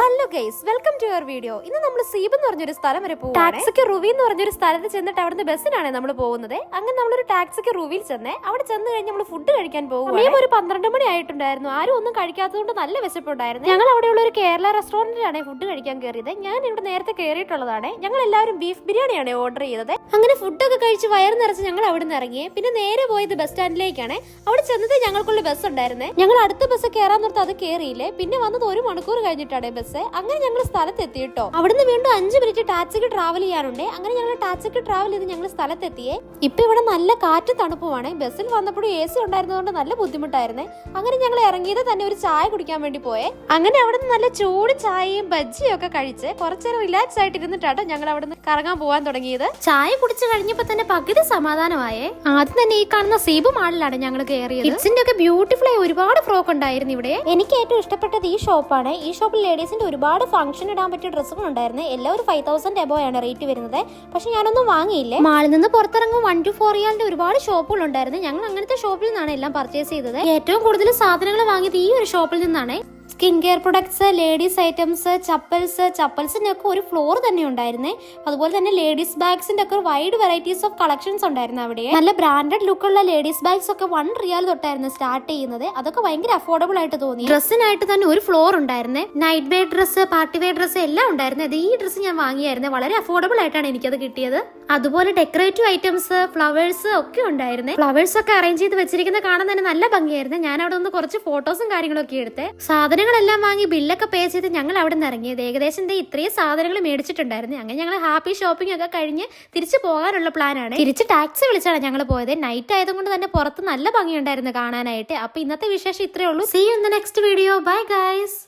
Hello guys, welcome to your video. ഇന്ന് നമ്മൾ Seeb എന്ന് പറഞ്ഞൊരു സ്ഥലം വരെ പോകും. ടാക്സിക്ക് റുവി എന്ന് പറഞ്ഞൊരു സ്ഥലത്ത് ചെന്നിട്ട് അവിടുന്ന് ബസ്സിനാണ് നമ്മൾ പോകുന്നത്. അങ്ങനെ നമ്മളൊരു ടാക്സിക്ക് റുവിയിൽ ചെന്നേ. അവിടെ ചെന്ന് കഴിഞ്ഞ് നമ്മൾ ഫുഡ് കഴിക്കാൻ പോകും. ഒരു 12 മണി ആയിട്ടുണ്ടായിരുന്നു. ആരും ഒന്നും കഴിക്കാത്തതുകൊണ്ട് നല്ല വിശപ്പുണ്ടായിരുന്നു. ഞങ്ങൾ അവിടെയുള്ള ഒരു കേരള റെസ്റ്റോറന്റിലാണ് ഫുഡ് കഴിക്കാൻ കയറിയത്. ഞാൻ ഇവിടെ നേരത്തെ കയറിയിട്ടുള്ളതാണ്. ഞങ്ങൾ എല്ലാവരും ബീഫ് ബിരിയാണിയാണ് ഓർഡർ ചെയ്തത്. അങ്ങനെ ഫുഡൊക്കെ കഴിച്ച് വയറ് നിറച്ച് ഞങ്ങൾ അവിടെ നിന്ന് ഇറങ്ങി. പിന്നെ നേരെ പോയത് ബസ് സ്റ്റാൻഡിലേക്കാണ്. അവിടെ ചെന്നത് ഞങ്ങൾക്കുള്ള ബസ് ഉണ്ടായിരുന്നേ. ഞങ്ങൾ അടുത്ത ബസ് കയറാൻ നിർത്തി അത് കയറിയില്ലേ. പിന്നെ വന്നത് 1 മണിക്കൂർ കഴിഞ്ഞിട്ടാണ് ബസ്. അങ്ങനെ ഞങ്ങൾ സ്ഥലത്തെത്തി കേട്ടോ. അവിടുന്ന് വീണ്ടും 5 മിനിറ്റ് ടാക്സിക്ക് ട്രാവൽ ചെയ്യാനുണ്ട്. അങ്ങനെ ഞങ്ങൾ ടാക്സിക്ക് ട്രാവൽ ചെയ്ത് ഞങ്ങൾ സ്ഥലത്തെത്തിയേ. ഇപ്പൊ ഇവിടെ നല്ല കാറ്റും തണുപ്പുമാണ്. ബസ്സിൽ വന്നപ്പോഴും AC ഉണ്ടായിരുന്നതുകൊണ്ട് നല്ല ബുദ്ധിമുട്ടായിരുന്നു. അങ്ങനെ ഞങ്ങൾ ഇറങ്ങിയത് തന്നെ ഒരു ചായ കുടിക്കാൻ വേണ്ടി പോയേ. അങ്ങനെ അവിടുന്ന് നല്ല ചൂട് ചായയും ബജ്ജിയും ഒക്കെ കഴിച്ച് കുറച്ചേരം റിലാക്സ് ആയിട്ട് ഇരുന്നിട്ടാട്ടോ ഞങ്ങൾ അവിടുന്ന് കറങ്ങാൻ പോകാൻ തുടങ്ങിയത്. ചായ കുടിച്ചു കഴിഞ്ഞപ്പോ തന്നെ പകുതി സമാധാനമായേ. ആദ്യം തന്നെ ഈ കാണുന്ന സീബ് മാളിലാണ് ഞങ്ങൾ കയറിയത്. കിഡ്സിന്റെ ഒക്കെ ബ്യൂട്ടിഫുൾ ആയി ഒരുപാട് ഫ്രോക്ക് ഉണ്ടായിരുന്നു ഇവിടെ. എനിക്ക് ഏറ്റവും ഇഷ്ടപ്പെട്ടത് ഈ ഷോപ്പാണ്. ഈ ഷോപ്പിൽ ലേഡീസിന്റെ ഒരുപാട് ഫംഗ്ഷൻ ഇടാൻ പറ്റിയ ഡ്രസ്സുകൾ ഉണ്ടായിരുന്നു. എല്ലാം ഒരു 5000 എബോ ആണ് റേറ്റ് വരുന്നത്. പക്ഷെ ഞാനൊന്നും വാങ്ങിയില്ലേ. മാളിൽ നിന്ന് പുറത്തിറങ്ങും 1 to 4 റിയാലിന്റെ ഒരുപാട് ഷോപ്പുകൾ ഉണ്ടായിരുന്നു. ഞങ്ങൾ അങ്ങനത്തെ ഷോപ്പിൽ നിന്നാണ് എല്ലാം പർച്ചേസ് ചെയ്തത്. ഏറ്റവും കൂടുതൽ സാധനങ്ങൾ വാങ്ങിയത് ഈ ഒരു ഷോപ്പിൽ നിന്നാണ്. Skin care products, ladies items, ചപ്പൽസിന്റെ ഒക്കെ ഒരു ഫ്ലോർ തന്നെ ഉണ്ടായിരുന്നേ. അതുപോലെ തന്നെ ലേഡീസ് ബാഗ്സിന്റെ ഒക്കെ വൈഡ് വെറൈറ്റീസ് ഓഫ് കളക്ഷൻസ് ഉണ്ടായിരുന്നു അവിടെ. നല്ല ബ്രാൻഡഡ് ലുക്കുള്ള ലേഡീസ് ബാഗ്സ് ഒക്കെ 1 റിയാൽ തൊട്ടായിരുന്നു സ്റ്റാർട്ട് ചെയ്യുന്നത്. അതൊക്കെ ഭയങ്കര അഫോർഡബിൾ ആയിട്ട് തോന്നി. ഡ്രസ്സിനായിട്ട് തന്നെ ഒരു ഫ്ലോർ ഉണ്ടായിരുന്നേ. Night wear dress, party wear dress എല്ലാം ഉണ്ടായിരുന്നു. ഈ ഡ്രസ്സ് ഞാൻ വാങ്ങിയായിരുന്നു. വളരെ അഫോർഡബിൾ ആയിട്ടാണ് എനിക്കത് കിട്ടിയത്. അതുപോലെ ഡെക്കറേറ്റീവ് ഐറ്റംസ്, ഫ്ലവേഴ്സ് ഒക്കെ ഉണ്ടായിരുന്നു. ഫ്ലവേഴ്സ് ഒക്കെ അറേഞ്ച് ചെയ്ത് വെച്ചിരിക്കുന്നത് കാണാൻ തന്നെ നല്ല ഭംഗിയായിരുന്നു. ഞാൻ അവിടെ നിന്ന് കുറച്ച് ഫോട്ടോസും കാര്യങ്ങളൊക്കെ എടുത്ത് സാധനങ്ങളെല്ലാം വാങ്ങി ബില്ലൊക്കെ പേ ചെയ്ത് ഞങ്ങൾ അവിടെ നിന്ന് ഇറങ്ങിയത്. ഏകദേശം ഇത്രയും സാധനങ്ങൾ മേടിച്ചിട്ടുണ്ടായിരുന്നു. അങ്ങനെ ഞങ്ങൾ ഹാപ്പി ഷോപ്പിംഗ് ഒക്കെ കഴിഞ്ഞ് തിരിച്ചു പോകാനുള്ള പ്ലാനാണ്. തിരിച്ച് ടാക്സി വിളിച്ചാണ് ഞങ്ങൾ പോയത്. നൈറ്റ് ആയതുകൊണ്ട് തന്നെ പുറത്ത് നല്ല ഭംഗിയുണ്ടായിരുന്നു കാണാനായിട്ട്. അപ്പൊ ഇന്നത്തെ വിശേഷം ഇത്രയേ ഉള്ളൂ. See you in the next video. Bye guys.